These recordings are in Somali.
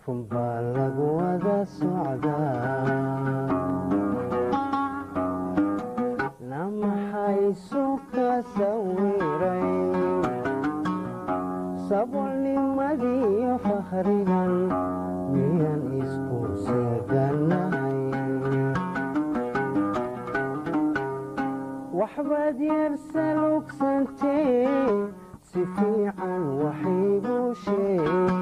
runbaa lagu wada socdaa na maxaysu ka sawiray sabolnimadiyo fakhrigan miyan isku seeganahay waxbaad yeersa lugsantee si fiican waxiigu sheeg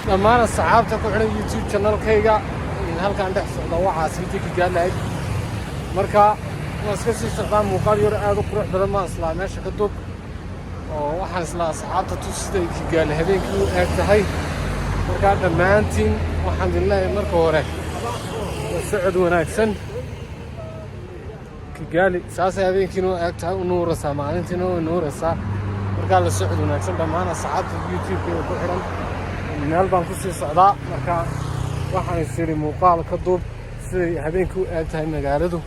dhammaan asxaabta ku xidhan YouTube channelkayga halkaan dhex socda waxaa sidii ka gaalayd marka waan iska sii socdaa muuqaal yar aad u qurux badan ma islaa meesha ka dub oo waxaan islaa asxaabta tusiday ka gaala habeenkii u eeg tahay marka dhammaantiin waxaan idin leeyahay marka hore socod wanaagsan ka gaali saasay habeenkiina u eeg tahay u nuuraysaa maalintiina u nuuraysaa markaa la socod wanaagsan dhammaan asxaabta YouTube-ka ku xidhan meel baan ku sii socdaa marka waxaan isiri muuqaal ka duub siday habeenkii u eeg tahay magaaladu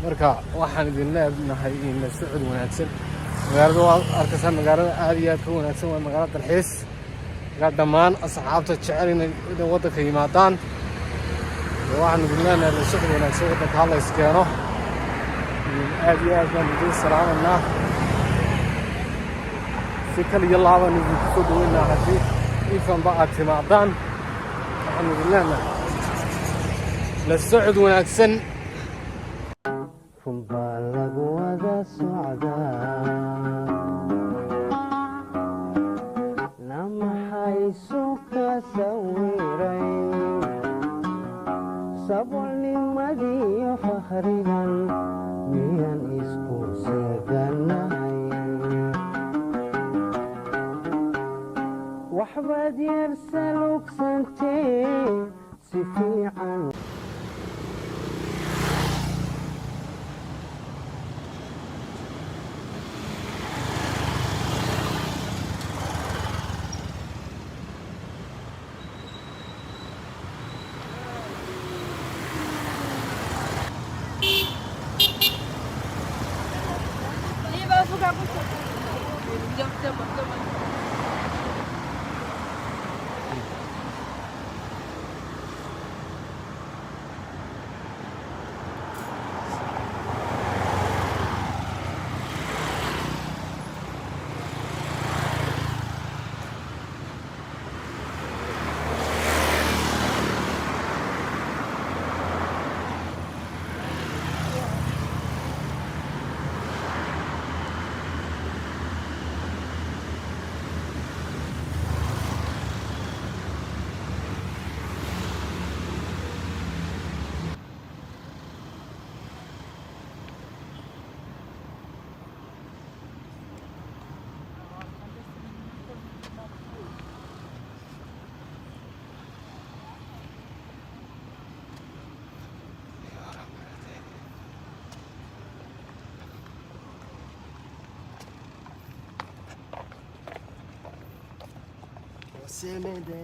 marka waxaan idin leenahay in la socod wanaagsan magaalada waa arkaysaa magaalada aad iyo aad ka wanaagsan waa magaalo dalxiis marka dhammaan asxaabta jecel inay waddanka yimaadaan waxaan idin leenahay la socod wanaagsan waddanka ha la iskeeno aad iyo aad baan idin salaamaynaa si kaliya laabaan idinku soo dhaweynaa haddii ifan baa timaadaan waxaan idin leenahay la socod wanaagsan runbaa lagu wada socdaa na maxaysu ka sawiray sabolnimadiyo fakhrigan miyan isku seeganahay waxbaad yeersa lugsantee si fiican Semede